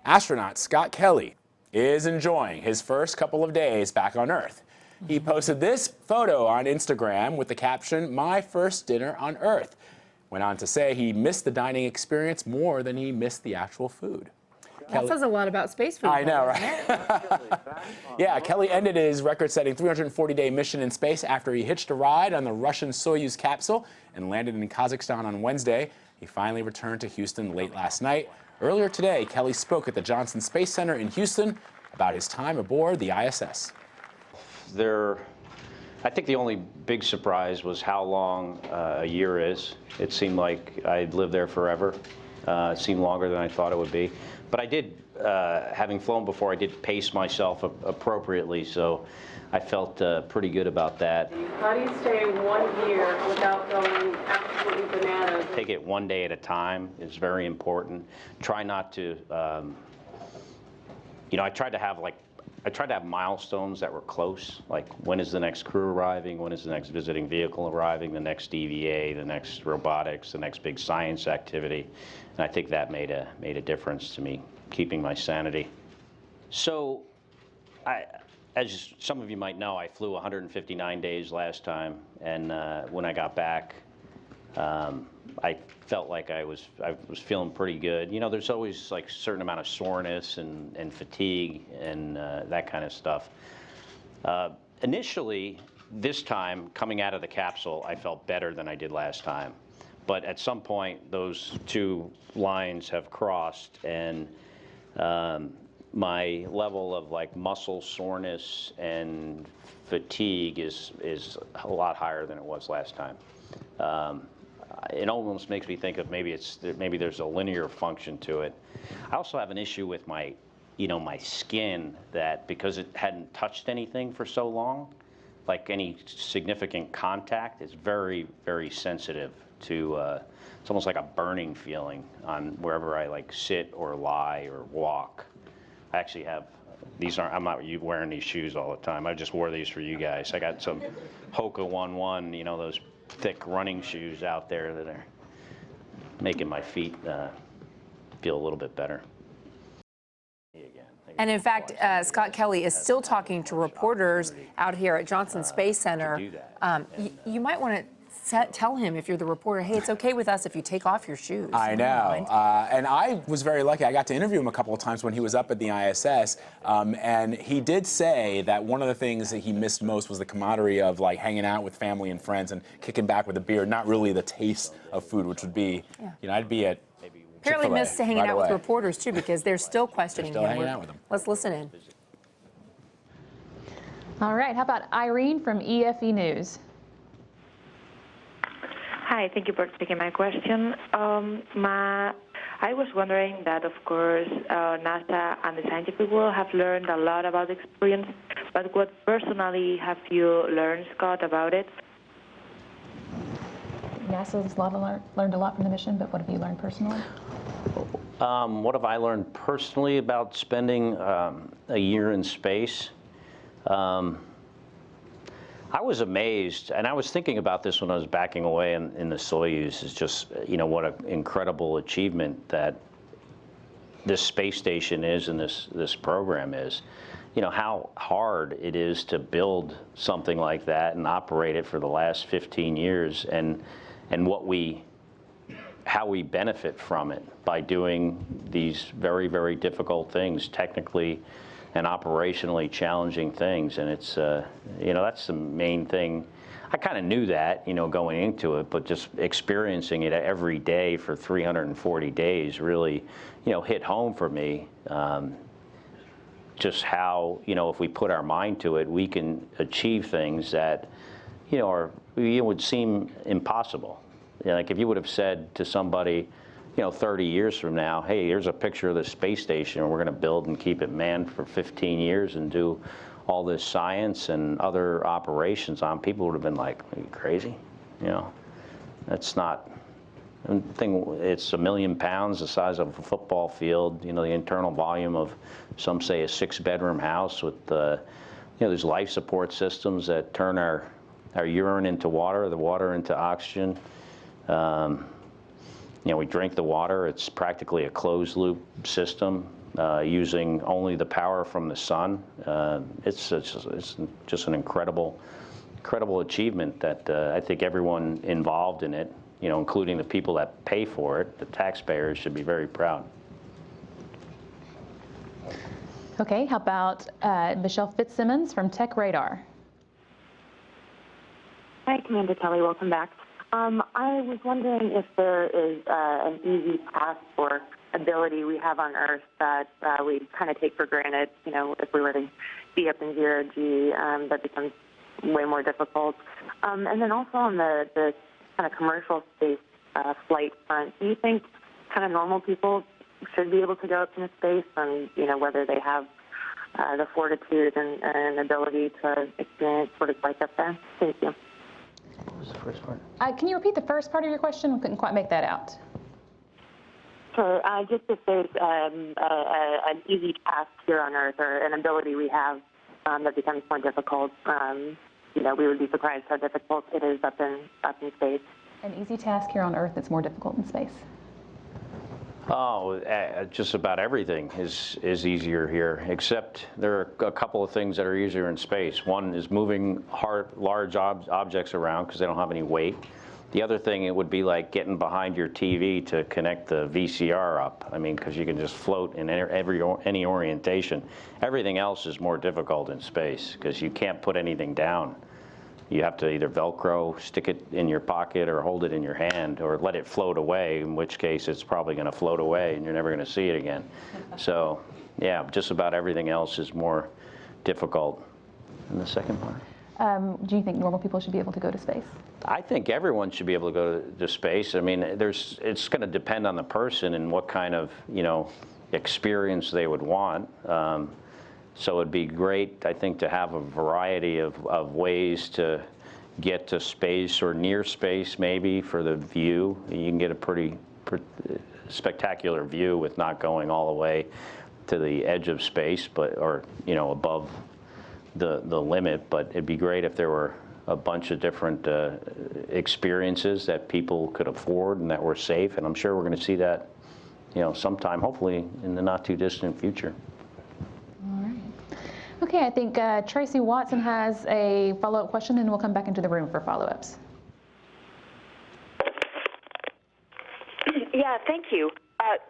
Astronaut Scott Kelly is enjoying his first couple of days back on Earth. He posted this photo on Instagram with the caption, "My first dinner on Earth." Went on to say he missed the dining experience more than he missed the actual food. That says a lot about space food. I know, right? Yeah, Kelly ended his record-setting 340-day mission in space after he hitched a ride on the Russian Soyuz capsule and landed in Kazakhstan on Wednesday. He finally returned to Houston late last night. Earlier today, Kelly spoke at the Johnson Space Center in Houston about his time aboard the ISS. I think the only big surprise was how long a year is. It seemed like I'd lived there forever. It seemed longer than I thought it would be. But I did, having flown before, I did pace myself appropriately, so I felt pretty good about that. How do you stay 1 year without going absolutely bananas? Take it one day at a time is very important. Try not to, I tried to have milestones that were close, like when is the next crew arriving, when is the next visiting vehicle arriving, the next EVA, the next robotics, the next big science activity. And I think that made a difference to me, keeping my sanity. So, as some of you might know, I flew 159 days last time, and when I got back, I felt like I was feeling pretty good. You know, there's always like a certain amount of soreness and fatigue and that kind of stuff. Initially, this time, coming out of the capsule, I felt better than I did last time. But at some point, those two lines have crossed, and my level of like muscle soreness and fatigue is a lot higher than it was last time. It almost makes me think of maybe there's a linear function to it. I also have an issue with my skin, that because it hadn't touched anything for so long, like any significant contact, it's very, very sensitive to, it's almost like a burning feeling on wherever I like sit or lie or walk. I actually have, I'm not wearing these shoes all the time. I just wore these for you guys. I got some Hoka 1-1, those thick running shoes out there that are making my feet feel a little bit better. And in fact, Scott Kelly is still talking to reporters out here at Johnson Space Center. You might want to tell him, if you're the reporter, hey, it's okay with us if you take off your shoes. I know. And I was very lucky. I got to interview him a couple of times when he was up at the ISS. And he did say that one of the things that he missed most was the camaraderie of like hanging out with family and friends and kicking back with a beer, not really the taste of food, which would be, I'd be at apparently missed hanging out with reporters too, because they're still questioning him. Hanging out with him. Let's listen in. All right, how about Irene from EFE News? Hi, thank you for taking my question. I was wondering that, of course, NASA and the scientific world have learned a lot about the experience, but what personally have you learned, Scott, about it? NASA's learned a lot from the mission, but what have you learned personally? What have I learned personally about spending a year in space? I was amazed, and I was thinking about this when I was backing away in the Soyuz, is just, what an incredible achievement that this space station is and this program is. How hard it is to build something like that and operate it for the last 15 years, and how we benefit from it by doing these very, very difficult things, technically and operationally challenging things. And it's, that's the main thing. I kind of knew that, going into it, but just experiencing it every day for 340 days really, hit home for me. Just how, if we put our mind to it, we can achieve things that, would seem impossible. Like if you would have said to somebody, 30 years from now, hey, here's a picture of the space station, and we're going to build and keep it manned for 15 years and do all this science and other operations on, people would have been like, are you crazy? That's not, it's 1 million pounds, the size of a football field, the internal volume of, some say, a 6-bedroom house with, there's life support systems that turn our urine into water, the water into oxygen. We drink the water. It's practically a closed loop system. using only the power from the sun. It's just an incredible achievement that I think everyone involved in it, including the people that pay for it, the taxpayers, should be very proud. Okay, how about Michelle Fitzsimmons from Tech Radar? Hi, Commander Kelly. Welcome back. I was wondering if there is an easy path or ability we have on Earth that we kind of take for granted. If we were to be up in zero G, that becomes way more difficult. And then also on the kind of commercial space flight front, do you think kind of normal people should be able to go up into space, and whether they have the fortitude and ability to experience what it's like up there? Thank you. What was the first part? Can you repeat the first part of your question? I couldn't quite make that out. Sure. Just if there's an easy task here on Earth or an ability we have that becomes more difficult, we would be surprised how difficult it is up in space. An easy task here on Earth that's more difficult in space. Oh, just about everything is easier here, except there are a couple of things that are easier in space. One is moving large objects around because they don't have any weight. The other thing, it would be like getting behind your TV to connect the VCR up. I mean, because you can just float in any orientation. Everything else is more difficult in space because you can't put anything down. You have to either Velcro, stick it in your pocket, or hold it in your hand, or let it float away, in which case it's probably going to float away and you're never going to see it again. So, yeah, just about everything else is more difficult. And the second part? Do you think normal people should be able to go to space? I think everyone should be able to go to space. I mean, it's going to depend on the person and what kind of, experience they would want. So it'd be great, I think, to have a variety of ways to get to space or near space, maybe, for the view. You can get a pretty spectacular view with not going all the way to the edge of space, or above the limit. But it'd be great if there were a bunch of different experiences that people could afford and that were safe. And I'm sure we're going to see that, sometime, hopefully, in the not too distant future. Okay, I think Tracy Watson has a follow-up question, and we'll come back into the room for follow-ups. Yeah, thank you.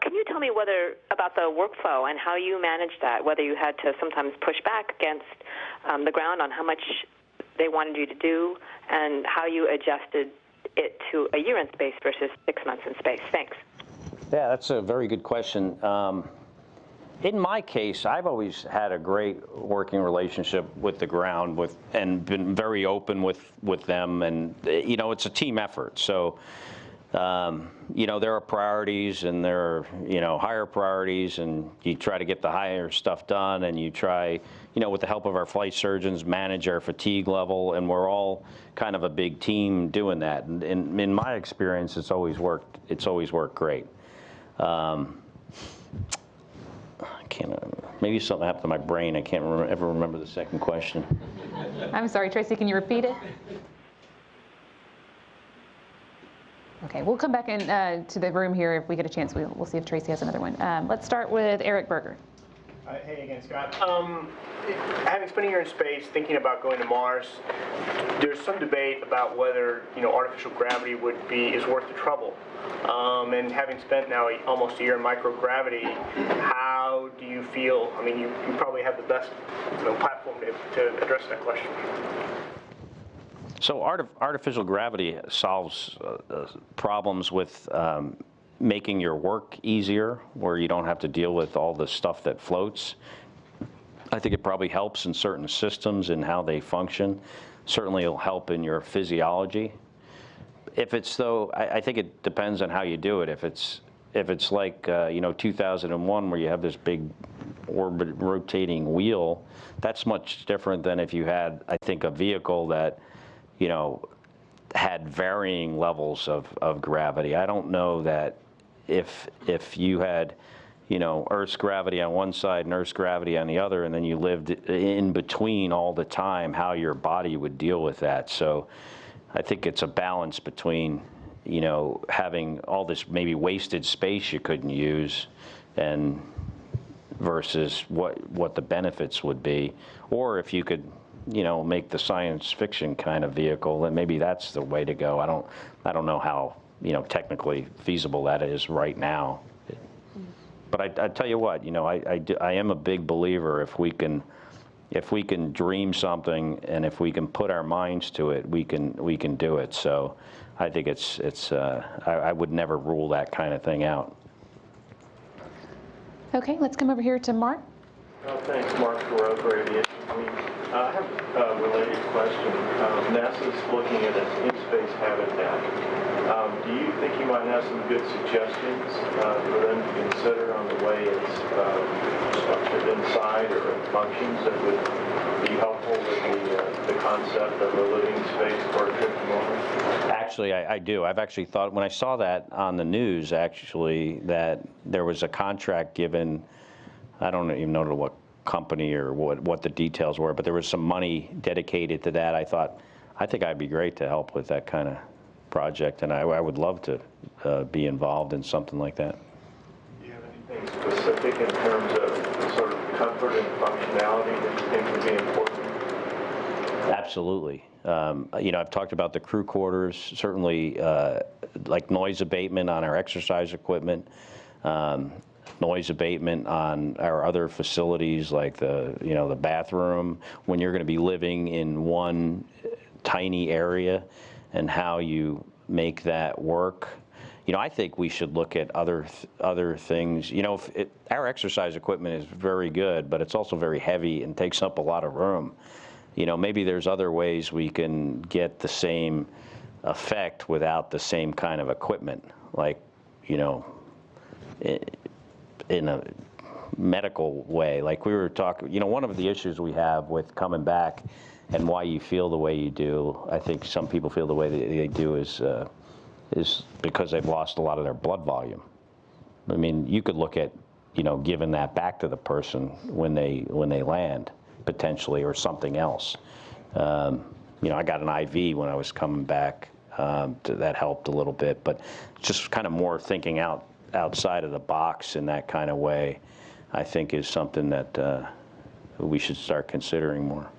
Can you tell me about the workflow and how you managed that, whether you had to sometimes push back against the ground on how much they wanted you to do, and how you adjusted it to a year in space versus 6 months in space? Thanks. Yeah, that's a very good question. In my case, I've always had a great working relationship with the ground, and been very open with them, and it's a team effort. So, there are priorities, and there are higher priorities, and you try to get the higher stuff done, and you try, with the help of our flight surgeons, manage our fatigue level, and we're all kind of a big team doing that. And in my experience, it's always worked. It's always worked great. Maybe something happened to my brain. I can't ever remember the second question. I'm sorry, Tracy, can you repeat it? Okay, we'll come back in to the room here if we get a chance. We'll see if Tracy has another one. Let's start with Eric Berger. Hey again, Scott. Having spent a year in space, thinking about going to Mars, there's some debate about whether artificial gravity is worth the trouble. And having spent now almost a year in microgravity, how do you feel? I mean, you probably have the best platform to address that question. So artificial gravity solves problems with making your work easier, where you don't have to deal with all the stuff that floats. I think it probably helps in certain systems and how they function. Certainly it'll help in your physiology. If it's I think it depends on how you do it. If it's like 2001, where you have this big orbit rotating wheel, that's much different than if you had, I think, a vehicle that had varying levels of gravity. I don't know that if you had Earth's gravity on one side and Earth's gravity on the other, and then you lived in between all the time, how your body would deal with that. So I think it's a balance between, having all this maybe wasted space you couldn't use, and versus what the benefits would be, or if you could, make the science fiction kind of vehicle, then maybe that's the way to go. I don't know how, technically feasible that is right now. But I tell you what, I am a big believer if we can dream something and if we can put our minds to it, we can do it. So I think I would never rule that kind of thing out. Okay, let's come over here to Mark. Thanks, Mark Brewer, Aviation Week. I have a related question. NASA's looking at an in-space habitat. Do you think you might have some good suggestions for them to consider on the way it's structured inside or functions that would be helpful with the concept of a living space for a trip to Mars? Actually, I do. I've actually thought, when I saw that on the news, actually, that there was a contract given, I don't even know to what company or what the details were, but there was some money dedicated to that. I think I'd be great to help with that kind of project, and I would love to be involved in something like that. Do you have anything specific in terms of sort of comfort and functionality that you think would be important? Absolutely. I've talked about the crew quarters, certainly like noise abatement on our exercise equipment, noise abatement on our other facilities like the bathroom, when you're going to be living in one tiny area, and how you make that work. I think we should look at other things. Our exercise equipment is very good, but it's also very heavy and takes up a lot of room. Maybe there's other ways we can get the same effect without the same kind of equipment, like, in a medical way. Like we were talking, one of the issues we have with coming back and why you feel the way you do, I think some people feel the way that they do is because they've lost a lot of their blood volume. I mean, you could look at, giving that back to the person when they land, potentially, or something else. I got an IV when I was coming back. That helped a little bit, but just kind of more thinking outside of the box in that kind of way, I think is something that we should start considering more.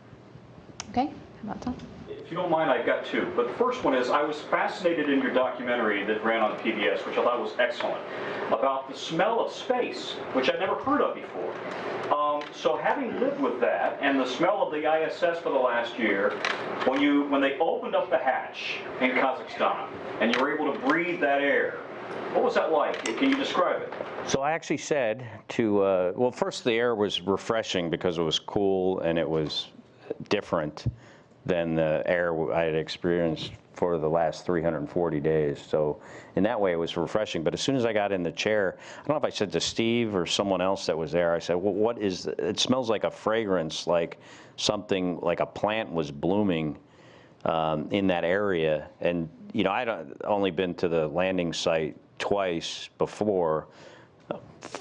Okay, how about Tom? If you don't mind, I've got two. But the first one is, I was fascinated in your documentary that ran on PBS, which I thought was excellent, about the smell of space, which I'd never heard of before. So having lived with that and the smell of the ISS for the last year, when they opened up the hatch in Kazakhstan and you were able to breathe that air, what was that like? Can you describe it? So I actually said to, well, first the air was refreshing because it was cool and it was different than the air I had experienced for the last 340 days. So in that way it was refreshing. But as soon as I got in the chair, I don't know if I said to Steve or someone else that was there, I said, well, what is, it smells like a fragrance, like something, like a plant was blooming in that area. And, I'd only been to the landing site twice before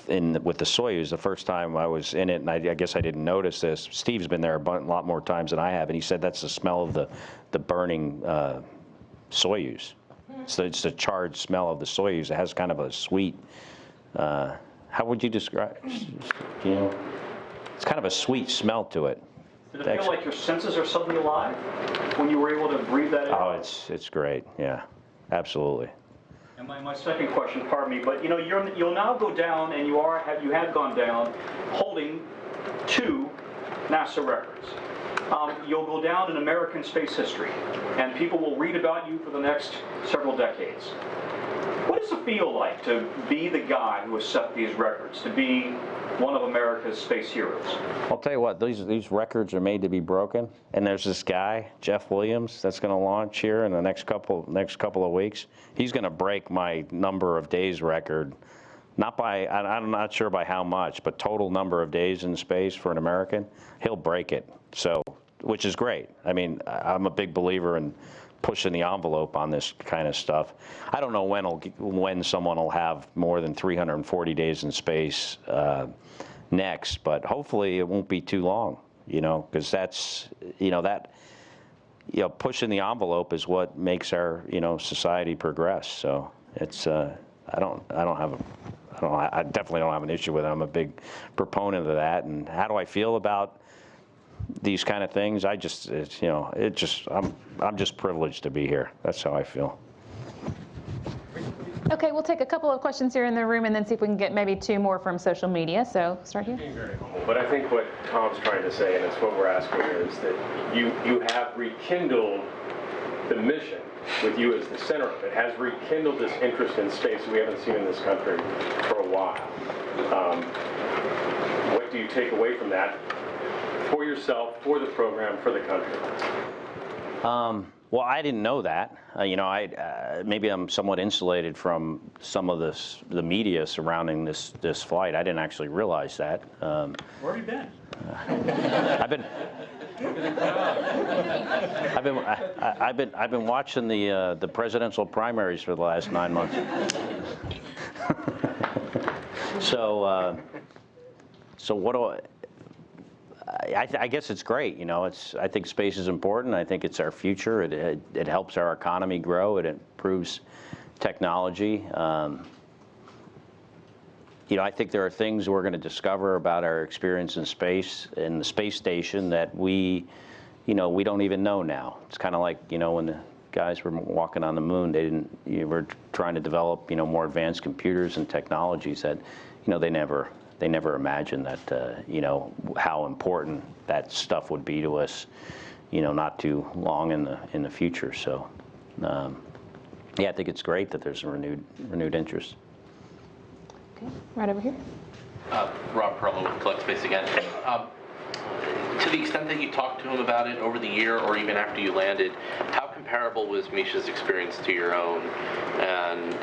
with the Soyuz. The first time I was in it, and I guess I didn't notice this. Steve's been there a lot more times than I have, and he said that's the smell of the burning Soyuz. So it's the charred smell of the Soyuz. It has kind of a sweet, how would you describe, it's kind of a sweet smell to it. Did it feel like your senses are suddenly alive when you were able to breathe that air? Oh, it's great, yeah, absolutely. And my second question, pardon me, but you'll now go down, and you have gone down holding 2 NASA records. You'll go down in American space history, and people will read about you for the next several decades. What does it feel like to be the guy who has set these records, to be one of America's space heroes? I'll tell you what, these records are made to be broken, and there's this guy, Jeff Williams, that's going to launch here in the next couple of weeks. He's going to break my number of days record, not by, I'm not sure by how much, but total number of days in space for an American. He'll break it, so, which is great. I mean, I'm a big believer in pushing the envelope on this kind of stuff. I don't know when someone will have more than 340 days in space next, but hopefully it won't be too long, because that's, pushing the envelope is what makes our, society progress. So it's, I don't have I definitely don't have an issue with it. I'm a big proponent of that. And how do I feel about these kind of things? I'm just privileged to be here. That's how I feel. Okay, we'll take a couple of questions here in the room and then see if we can get maybe 2 more from social media. So start here. But I think what Tom's trying to say, and it's what we're asking, is that you have rekindled the mission with you as the center of it, has rekindled this interest in space we haven't seen in this country for a while. What do you take away from that for yourself, for the program, for the country? Well, I didn't know that. Maybe I'm somewhat insulated from some of the media surrounding this flight. I didn't actually realize that. Where have you been? I've been watching the presidential primaries for the last 9 months. So what do I guess it's great. I think space is important. I think it's our future. It helps our economy grow. It improves technology. I think there are things we're going to discover about our experience in space, in the space station, that we don't even know now. It's kind of like, when the guys were walking on the moon, they were trying to develop, more advanced computers and technologies that, they never imagined that, how important that stuff would be to us, not too long in the future. So, yeah, I think it's great that there's a renewed interest. Okay, right over here. Rob Perlow with Collect Space again. To the extent that you talked to him about it over the year or even after you landed, how comparable was Misha's experience to your own, and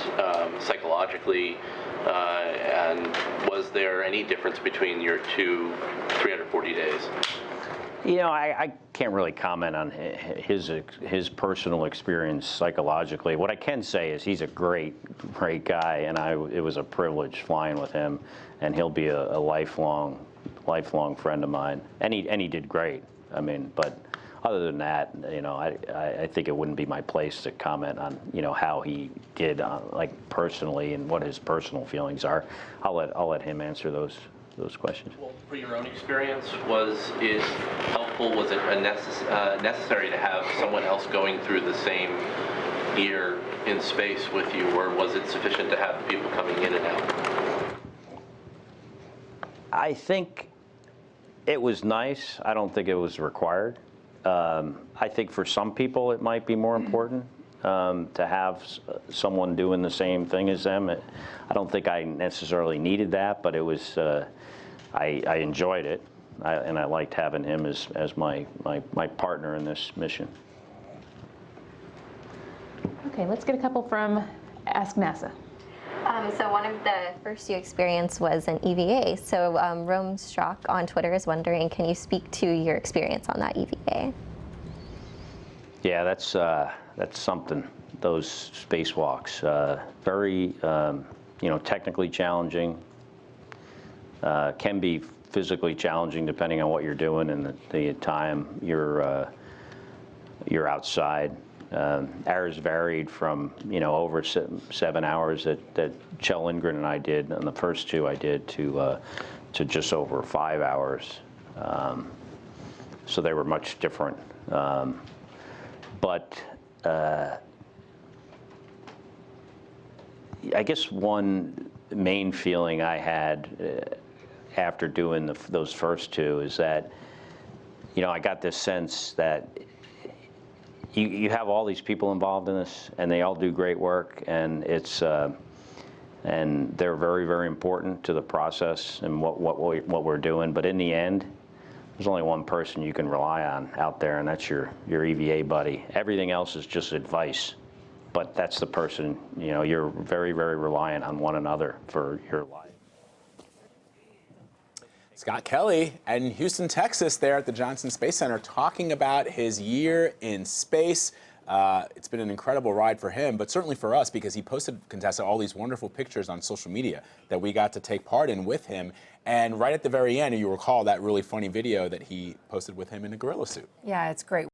psychologically, and was there any difference between your 340 days? I can't really comment on his personal experience psychologically. What I can say is he's a great guy, and it was a privilege flying with him, and he'll be a lifelong friend of mine. And he did great. But other than that, I think it wouldn't be my place to comment on how he did personally and what his personal feelings are. I'll let him answer those questions. Well, for your own experience, was it helpful? Was it necessary to have someone else going through the same year in space with you, or was it sufficient to have people coming in and out? I think it was nice. I don't think it was required. I think for some people it might be more important to have someone doing the same thing as them. I don't think I necessarily needed that, but it was. I enjoyed it, and I liked having him as my partner in this mission. Okay, let's get a couple from Ask NASA. So one of the first you experienced was an EVA. So Rome Strock on Twitter is wondering, can you speak to your experience on that EVA? Yeah, that's something. Those spacewalks, very technically challenging. Can be physically challenging depending on what you're doing and the time you're outside. Ours varied from over 7 hours that Kjell Lindgren and I did, and the first 2 I did, to just over 5 hours. So they were much different. But I guess one main feeling I had after doing those first 2 is that I got this sense that you have all these people involved in this, and they all do great work, and and they're very, very important to the process and what we're doing. But in the end, there's only one person you can rely on out there, and that's your EVA buddy. Everything else is just advice, but that's the person. You're very, very reliant on one another for your life. Scott Kelly in Houston, Texas, there at the Johnson Space Center, talking about his year in space. It's been an incredible ride for him, but certainly for us, because he posted, Contessa, all these wonderful pictures on social media that we got to take part in with him. And right at the very end, you recall that really funny video that he posted with him in a gorilla suit. Yeah, it's great.